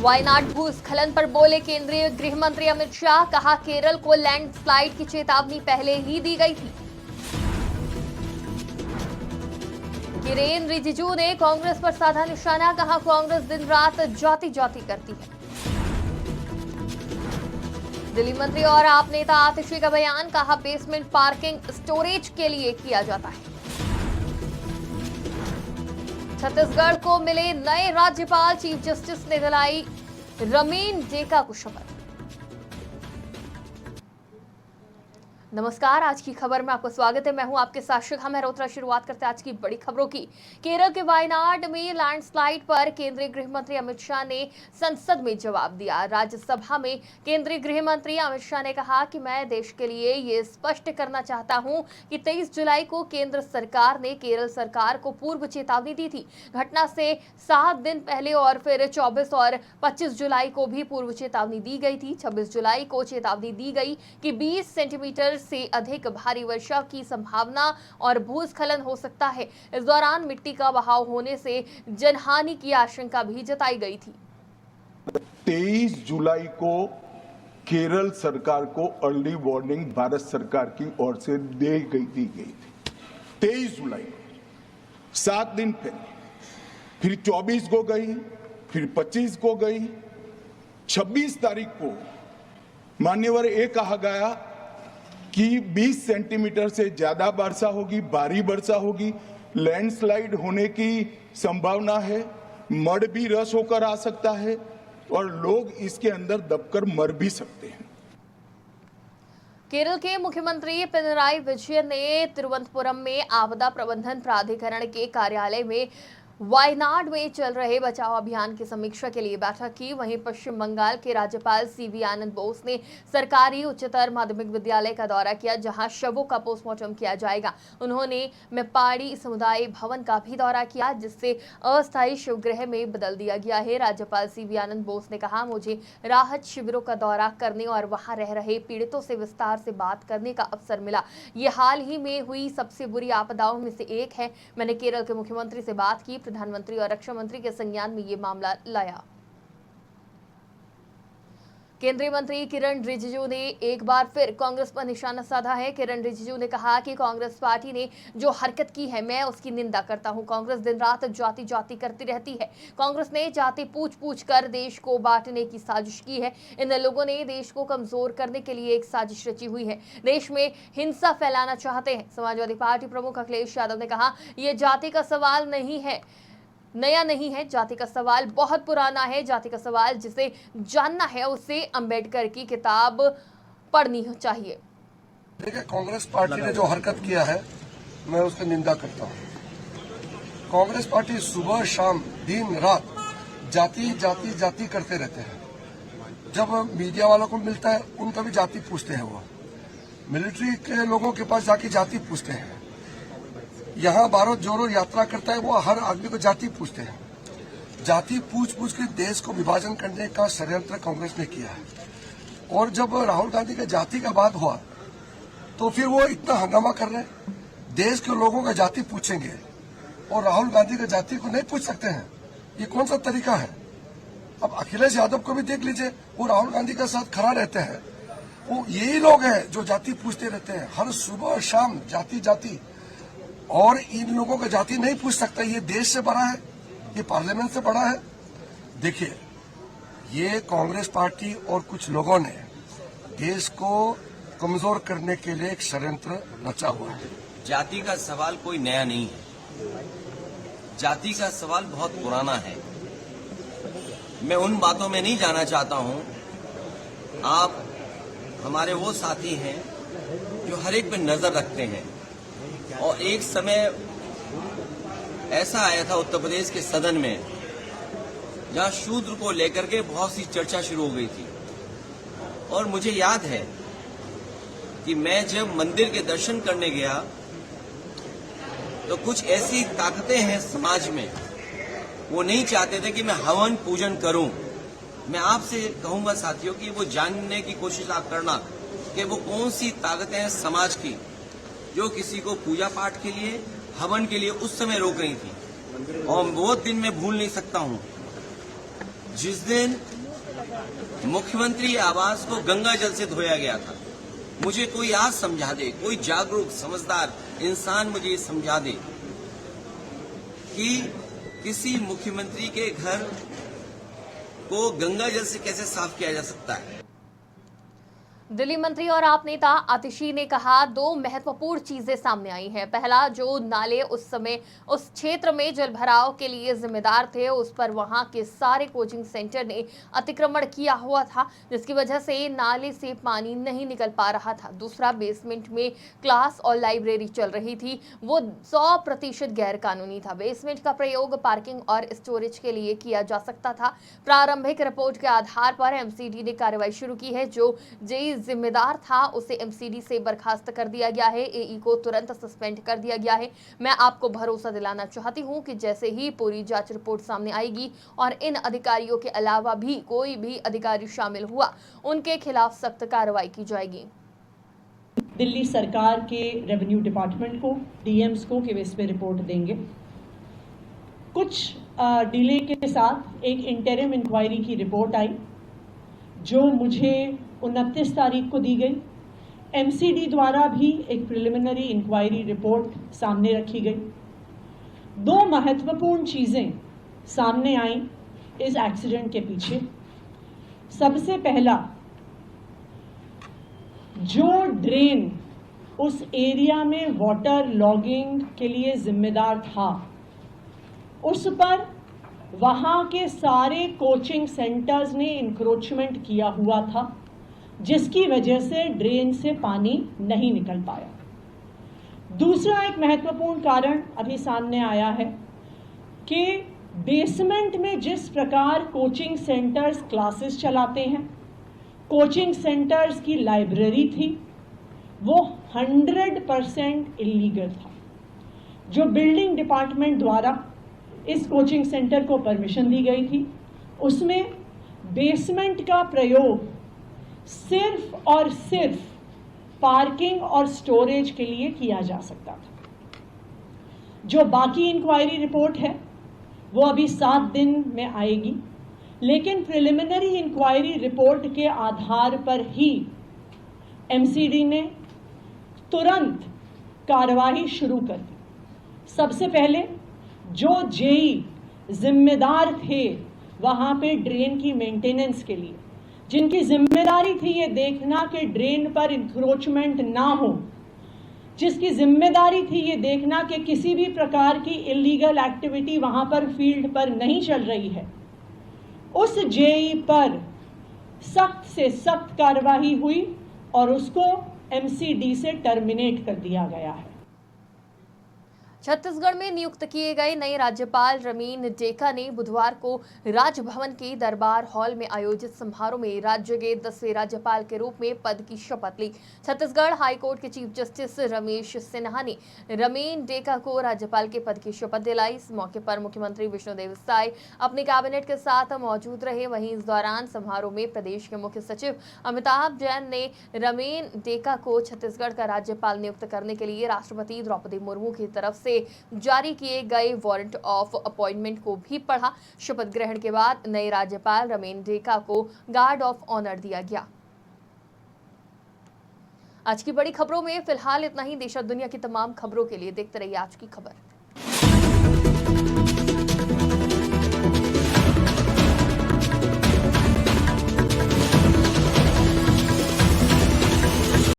वायनाड भूस्खलन पर बोले केंद्रीय गृह मंत्री अमित शाह, कहा केरल को लैंडस्लाइड की चेतावनी पहले ही दी गई थी। किरेन रिजिजू ने कांग्रेस पर साधा निशाना, कहा कांग्रेस दिन रात जाति जाति करती है। दिल्ली मंत्री और आप नेता आतिशी का बयान, कहा बेसमेंट पार्किंग स्टोरेज के लिए किया जाता है। छत्तीसगढ़ को मिले नए राज्यपाल, चीफ जस्टिस ने दिलाई रमीन डेका को शपथ। नमस्कार, आज की खबर में आपका स्वागत है। मैं हूं आपके साथ शिखा मेहरोत्रा। शुरुआत करते हैं आज की बड़ी खबरों की। केरल के वायनाड में लैंडस्लाइड पर केंद्रीय गृह मंत्री अमित शाह ने संसद में जवाब दिया। राज्यसभा में केंद्रीय गृह मंत्री अमित शाह ने कहा कि मैं देश के लिए ये स्पष्ट करना चाहता हूं कि 23 जुलाई को केंद्र सरकार ने केरल सरकार को पूर्व चेतावनी दी थी। घटना से 7 दिन पहले और फिर 24 और 25 जुलाई को भी पूर्व चेतावनी दी गई थी। 26 जुलाई को चेतावनी दी गई कि 20 सेंटीमीटर से अधिक भारी वर्षा की संभावना और भूस्खलन हो सकता है। इस दौरान मिट्टी का बहाव होने से जनहानि की आशंका भी जताई गई थी। 23 जुलाई को केरल सरकार को अर्ली वार्निंग भारत सरकार की ओर से दी गई थी। 23 जुलाई, 7 दिन पहले, फिर 24 को गई, फिर 25 को गई, 26 तारीख को मान्यवर ये कहा गया कि 20 सेंटीमीटर से ज्यादा वर्षा होगी, भारी वर्षा होगी, लैंडस्लाइड होने की संभावना है, मड भी रस होकर आ सकता है और लोग इसके अंदर दबकर मर भी सकते हैं। केरल के मुख्यमंत्री पिनराई विजयन ने तिरुवनंतपुरम में आपदा प्रबंधन प्राधिकरण के कार्यालय में वायनाड में चल रहे बचाव अभियान की समीक्षा के लिए बैठक की। वहीं पश्चिम बंगाल के राज्यपाल सीवी आनंद बोस ने सरकारी उच्चतर माध्यमिक विद्यालय का दौरा किया, जहां शवों का पोस्टमार्टम किया जाएगा। उन्होंने मेप्पाड़ी समुदाय भवन का भी दौरा किया, जिससे अस्थायी शिवगृह में बदल दिया गया है। राज्यपाल सीवी आनंद बोस ने कहा, मुझे राहत शिविरों का दौरा करने और वहां रह रहे पीड़ितों से विस्तार से बात करने का अवसर मिला। ये हाल ही में हुई सबसे बुरी आपदाओं में से एक है। मैंने केरल के मुख्यमंत्री से बात की, प्रधानमंत्री और रक्षा मंत्री के संज्ञान में ये मामला लाया। केंद्रीय मंत्री किरेन रिजिजू ने एक बार फिर कांग्रेस पर निशाना साधा है। किरेन रिजिजू ने कहा कि कांग्रेस पार्टी ने जो हरकत की है, मैं उसकी निंदा करता हूं। कांग्रेस दिन रात जाति जाति करती रहती है। कांग्रेस ने जाति पूछ पूछ कर देश को बांटने की साजिश की है। इन लोगों ने देश को कमजोर करने के लिए एक साजिश रची हुई है। देश में हिंसा फैलाना चाहते हैं। समाजवादी पार्टी प्रमुख अखिलेश यादव ने कहा, यह जाति का सवाल नहीं है, नया नहीं है। जाति का सवाल बहुत पुराना है। जाति का सवाल जिसे जानना है उसे अंबेडकर की किताब पढ़नी चाहिए। देखिए, कांग्रेस पार्टी ने जो हरकत किया है, मैं उसकी निंदा करता हूँ। कांग्रेस पार्टी सुबह शाम दिन रात जाति जाति जाति करते रहते हैं। जब मीडिया वालों को मिलता है, उनका भी जाति पूछते हैं। वो मिलिट्री के लोगों के पास जाके जाति पूछते हैं। यहाँ भारत जोड़ो यात्रा करता है, वो हर आदमी को जाति पूछते हैं। जाति पूछ पूछ के देश को विभाजन करने का षड्यंत्र कांग्रेस ने किया है। और जब राहुल गांधी का जाति का बात हुआ, तो फिर वो इतना हंगामा कर रहे हैं। देश के लोगों का जाति पूछेंगे और राहुल गांधी का जाति को नहीं पूछ सकते हैं, ये कौन सा तरीका है? अब अखिलेश यादव को भी देख लीजिए, वो राहुल गांधी के साथ खड़ा रहते हैं। वो यही लोग हैं जो जाति पूछते रहते हैं, हर सुबह शाम जाति जाति। और इन लोगों का जाति नहीं पूछ सकता। ये देश से बड़ा है, ये पार्लियामेंट से बड़ा है। देखिए, ये कांग्रेस पार्टी और कुछ लोगों ने देश को कमजोर करने के लिए एक षड्यंत्र रचा हुआ है। जाति का सवाल कोई नया नहीं है। जाति का सवाल बहुत पुराना है। मैं उन बातों में नहीं जाना चाहता हूं। आप हमारे वो साथी हैं जो हर एक पे नजर रखते हैं। और एक समय ऐसा आया था उत्तर प्रदेश के सदन में, जहां शूद्र को लेकर के बहुत सी चर्चा शुरू हो गई थी। और मुझे याद है कि मैं जब मंदिर के दर्शन करने गया, तो कुछ ऐसी ताकतें हैं समाज में, वो नहीं चाहते थे कि मैं हवन पूजन करूं। मैं आपसे कहूंगा साथियों कि वो जानने की कोशिश आप करना कि वो कौन सी ताकतें हैं समाज की जो किसी को पूजा पाठ के लिए, हवन के लिए उस समय रोक रही थी। और वो दिन मैं भूल नहीं सकता हूं जिस दिन मुख्यमंत्री आवास को गंगा जल से धोया गया था, मुझे कोई आज समझा दे, कोई जागरूक समझदार इंसान मुझे ये समझा दे कि किसी मुख्यमंत्री के घर को गंगा जल से कैसे साफ किया जा सकता है। दिल्ली मंत्री और आप नेता आतिशी ने कहा, दो महत्वपूर्ण चीजें सामने आई हैं। पहला, जो नाले उस समय उस क्षेत्र में जलभराव के लिए जिम्मेदार थे, उस पर वहां के सारे कोचिंग सेंटर ने अतिक्रमण किया हुआ था, जिसकी वजह से नाले से पानी नहीं निकल पा रहा था। दूसरा, बेसमेंट में क्लास और लाइब्रेरी चल रही थी, वो 100% गैर कानूनी था। बेसमेंट का प्रयोग पार्किंग और स्टोरेज के लिए किया जा सकता था। प्रारंभिक रिपोर्ट के आधार पर एमसीडी ने कार्रवाई शुरू की है। जो जेई जिम्मेदार था उसे एमसीडी से बर्खास्त कर दिया गया है। एई को तुरंत सस्पेंड कर दिया गया है। मैं आपको भरोसा दिलाना चाहती हूं कि जैसे ही पूरी जांच रिपोर्ट सामने आएगी और इन अधिकारियों के अलावा भी कोई भी अधिकारी शामिल हुआ, उनके खिलाफ सख्त कार्रवाई की जाएगी। दिल्ली सरकार के रेवेन्यू डिपार्टमेंट को, डीएम्स को कि वे इस पे रिपोर्ट देंगे। कुछ डिले के साथ एक इंटरिम इंक्वायरी की रिपोर्ट आई, जो मुझे 29 तारीख को दी गई। एमसीडी द्वारा भी एक प्रिलिमिनरी इंक्वायरी रिपोर्ट सामने रखी गई। दो महत्वपूर्ण चीज़ें सामने आई इस एक्सीडेंट के पीछे। सबसे पहला, जो ड्रेन उस एरिया में वाटर लॉगिंग के लिए जिम्मेदार था, उस पर वहाँ के सारे कोचिंग सेंटर्स ने इंक्रोचमेंट किया हुआ था, जिसकी वजह से ड्रेन से पानी नहीं निकल पाया। दूसरा एक महत्वपूर्ण कारण अभी सामने आया है कि बेसमेंट में जिस प्रकार कोचिंग सेंटर्स क्लासेस चलाते हैं, कोचिंग सेंटर्स की लाइब्रेरी थी, वो 100% इलीगल था। जो बिल्डिंग डिपार्टमेंट द्वारा इस कोचिंग सेंटर को परमिशन दी गई थी, उसमें बेसमेंट का प्रयोग सिर्फ और सिर्फ पार्किंग और स्टोरेज के लिए किया जा सकता था। जो बाकी इंक्वायरी रिपोर्ट है वो अभी 7 दिन में आएगी, लेकिन प्रिलिमिनरी इंक्वायरी रिपोर्ट के आधार पर ही एमसीडी ने तुरंत कार्रवाई शुरू कर दी। सबसे पहले जो जेई जिम्मेदार थे वहाँ पे ड्रेन की मेंटेनेंस के लिए, जिनकी जिम्मेदारी थी ये देखना कि ड्रेन पर इंक्रोचमेंट ना हो, जिसकी जिम्मेदारी थी ये देखना कि किसी भी प्रकार की इलीगल एक्टिविटी वहाँ पर फील्ड पर नहीं चल रही है, उस जेई पर सख्त से सख्त कार्रवाई हुई और उसको एमसीडी से टर्मिनेट कर दिया गया है। छत्तीसगढ़ में नियुक्त किए गए नए राज्यपाल रमीन डेका ने बुधवार को राजभवन के दरबार हॉल में आयोजित समारोह में राज्य के 10वें राज्यपाल के रूप में पद की शपथ ली। छत्तीसगढ़ हाईकोर्ट के चीफ जस्टिस रमेश सिन्हा ने रमीन डेका को राज्यपाल के पद की शपथ दिलाई। इस मौके पर मुख्यमंत्री विष्णुदेव साय अपने कैबिनेट के साथ मौजूद रहे। वहीं इस दौरान समारोह में प्रदेश के मुख्य सचिव अमिताभ जैन ने रमीन डेका को छत्तीसगढ़ का राज्यपाल नियुक्त करने के लिए राष्ट्रपति द्रौपदी मुर्मू की तरफ से जारी किए गए वारंट ऑफ अपॉइंटमेंट को भी पढ़ा। शपथ ग्रहण के बाद नए राज्यपाल रमीन डेका को गार्ड ऑफ ऑनर दिया गया। आज की बड़ी खबरों में फिलहाल इतना ही। देश और दुनिया की तमाम खबरों के लिए देखते रहिए आज की खबर।